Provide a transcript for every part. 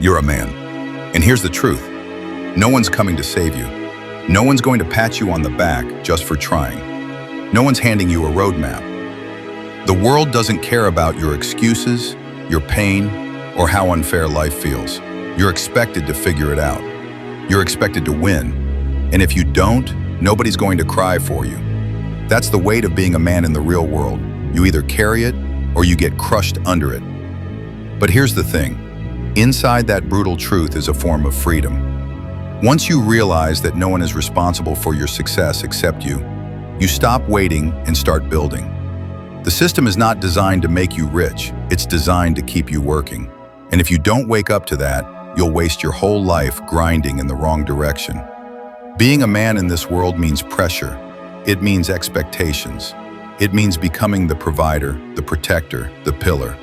You're a man. And here's the truth. No one's coming to save you. No one's going to pat you on the back just for trying. No one's handing you a roadmap. The world doesn't care about your excuses, your pain, or how unfair life feels. You're expected to figure it out. You're expected to win. And if you don't, nobody's going to cry for you. That's the weight of being a man in the real world. You either carry it or you get crushed under it. But here's the thing. Inside that brutal truth is a form of freedom. Once you realize that no one is responsible for your success except you, you stop waiting and start building. The system is not designed to make you rich, it's designed to keep you working. And if you don't wake up to that, you'll waste your whole life grinding in the wrong direction. Being a man in this world means pressure. It means expectations. It means becoming the provider, the protector, the pillar.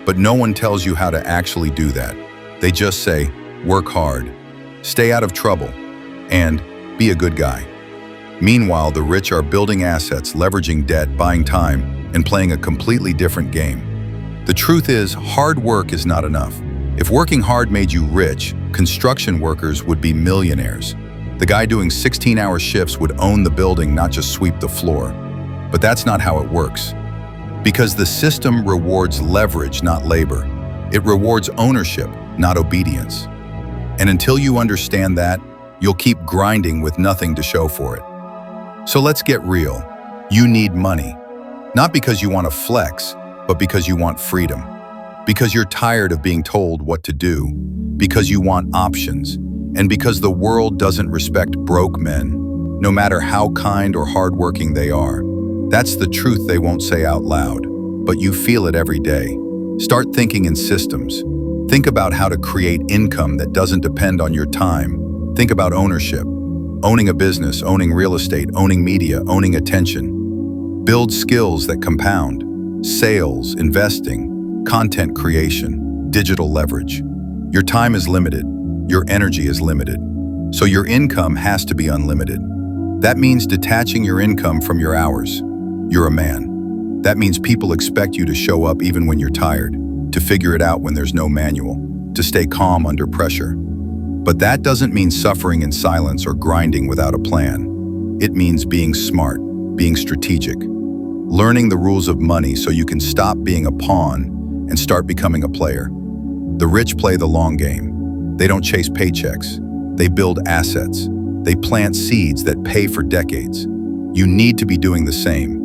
But no one tells you how to actually do that. They just say, work hard, stay out of trouble, and be a good guy. Meanwhile, the rich are building assets, leveraging debt, buying time, and playing a completely different game. The truth is, hard work is not enough. If working hard made you rich, construction workers would be millionaires. The guy doing 16-hour shifts would own the building, not just sweep the floor. But that's not how it works. Because the system rewards leverage, not labor. It rewards ownership, not obedience. And until you understand that, you'll keep grinding with nothing to show for it. So let's get real. You need money. Not because you want to flex, but because you want freedom. Because you're tired of being told what to do. Because you want options. And because the world doesn't respect broke men, no matter how kind or hardworking they are. That's the truth they won't say out loud, but you feel it every day. Start thinking in systems. Think about how to create income that doesn't depend on your time. Think about ownership. Owning a business, owning real estate, owning media, owning attention. Build skills that compound. Sales, investing, content creation, digital leverage. Your time is limited. Your energy is limited. So your income has to be unlimited. That means detaching your income from your hours. You're a man. That means people expect you to show up even when you're tired, to figure it out when there's no manual, to stay calm under pressure. But that doesn't mean suffering in silence or grinding without a plan. It means being smart, being strategic, learning the rules of money so you can stop being a pawn and start becoming a player. The rich play the long game. They don't chase paychecks. They build assets. They plant seeds that pay for decades. You need to be doing the same.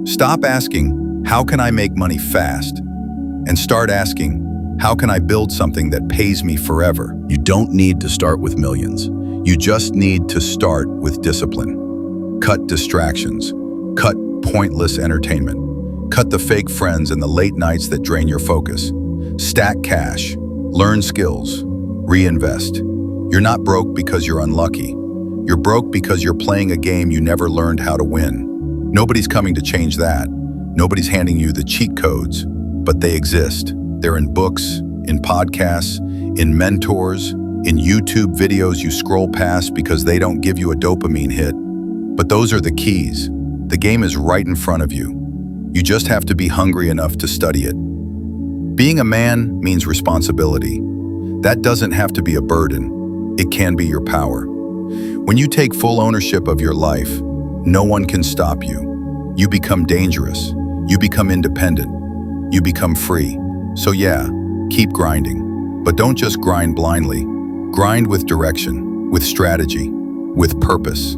Stop asking, how can I make money fast? And start asking, how can I build something that pays me forever? You don't need to start with millions. You just need to start with discipline. Cut distractions. Cut pointless entertainment. Cut the fake friends and the late nights that drain your focus. Stack cash. Learn skills. Reinvest. You're not broke because you're unlucky. You're broke because you're playing a game you never learned how to win. Nobody's coming to change that. Nobody's handing you the cheat codes, but they exist. They're in books, in podcasts, in mentors, in YouTube videos you scroll past because they don't give you a dopamine hit. But those are the keys. The game is right in front of you. You just have to be hungry enough to study it. Being a man means responsibility. That doesn't have to be a burden. It can be your power. When you take full ownership of your life, no one can stop you. You become dangerous. You become independent. You become free. So yeah, keep grinding. But don't just grind blindly. Grind with direction, with strategy, with purpose.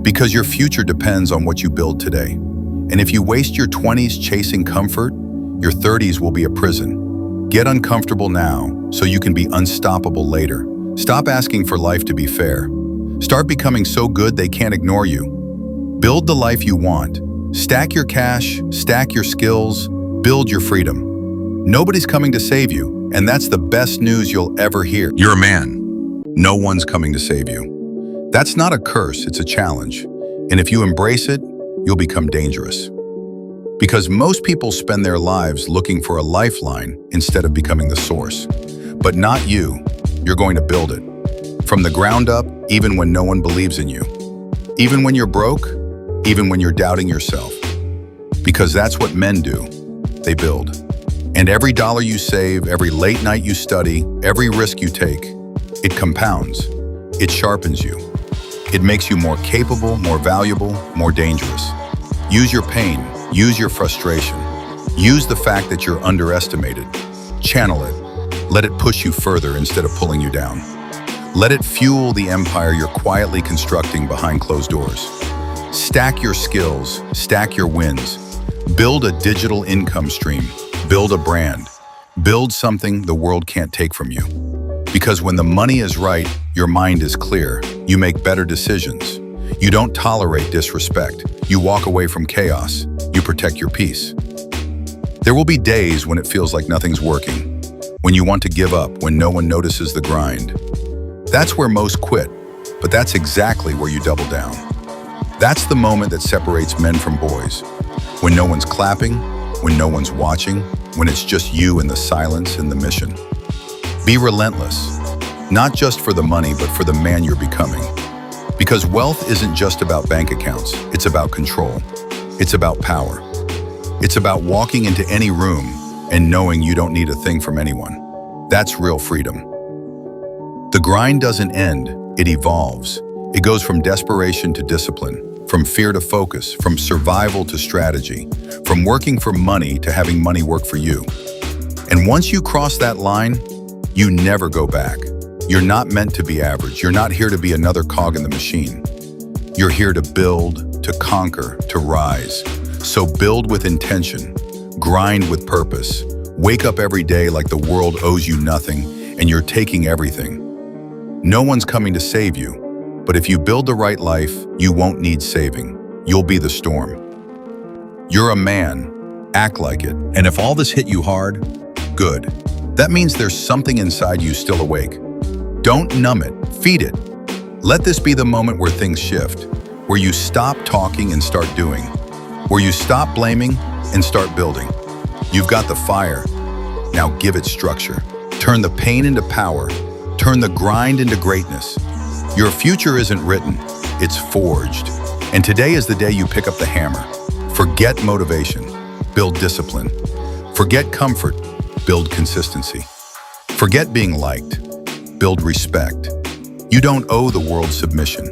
Because your future depends on what you build today. And if you waste your 20s chasing comfort, your 30s will be a prison. Get uncomfortable now so you can be unstoppable later. Stop asking for life to be fair. Start becoming so good they can't ignore you. Build the life you want. Stack your cash, stack your skills, build your freedom. Nobody's coming to save you, and that's the best news you'll ever hear. You're a man. No one's coming to save you. That's not a curse, it's a challenge. And if you embrace it, you'll become dangerous. Because most people spend their lives looking for a lifeline instead of becoming the source. But not you. You're going to build it. From the ground up, even when no one believes in you. Even when you're broke, even when you're doubting yourself. Because that's what men do. They build. And every dollar you save, every late night you study, every risk you take, it compounds. It sharpens you. It makes you more capable, more valuable, more dangerous. Use your pain. Use your frustration. Use the fact that you're underestimated. Channel it. Let it push you further instead of pulling you down. Let it fuel the empire you're quietly constructing behind closed doors. Stack your skills. Stack your wins. Build a digital income stream. Build a brand. Build something the world can't take from you. Because when the money is right, your mind is clear. You make better decisions. You don't tolerate disrespect. You walk away from chaos. You protect your peace. There will be days when it feels like nothing's working, when you want to give up, when no one notices the grind. That's where most quit, but that's exactly where you double down. That's the moment that separates men from boys. When no one's clapping, when no one's watching, when it's just you and the silence and the mission. Be relentless, not just for the money, but for the man you're becoming. Because wealth isn't just about bank accounts, it's about control. It's about power. It's about walking into any room and knowing you don't need a thing from anyone. That's real freedom. The grind doesn't end, it evolves. It goes from desperation to discipline, from fear to focus, from survival to strategy, from working for money to having money work for you. And once you cross that line, you never go back. You're not meant to be average. You're not here to be another cog in the machine. You're here to build, to conquer, to rise. So build with intention, grind with purpose, wake up every day like the world owes you nothing and you're taking everything. No one's coming to save you, but if you build the right life, you won't need saving. You'll be the storm. You're a man, act like it. And if all this hit you hard, good. That means there's something inside you still awake. Don't numb it, feed it. Let this be the moment where things shift, where you stop talking and start doing, where you stop blaming and start building. You've got the fire, now give it structure. Turn the pain into power, turn the grind into greatness. Your future isn't written, it's forged. And today is the day you pick up the hammer. Forget motivation, build discipline. Forget comfort, build consistency. Forget being liked, build respect. You don't owe the world submission.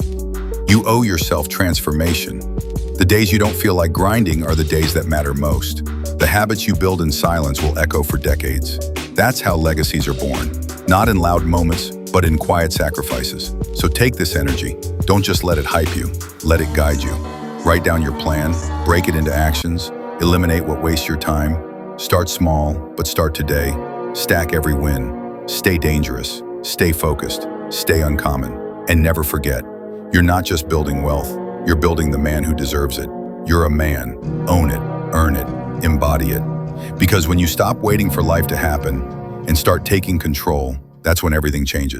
You owe yourself transformation. The days you don't feel like grinding are the days that matter most. The habits you build in silence will echo for decades. That's how legacies are born. Not in loud moments, but in quiet sacrifices. So take this energy. Don't just let it hype you. Let it guide you. Write down your plan, break it into actions, eliminate what wastes your time. Start small, but start today. Stack every win. Stay dangerous. Stay focused. Stay uncommon. And never forget, you're not just building wealth. You're building the man who deserves it. You're a man. Own it. Earn it. Embody it. Because when you stop waiting for life to happen and start taking control, that's when everything changes.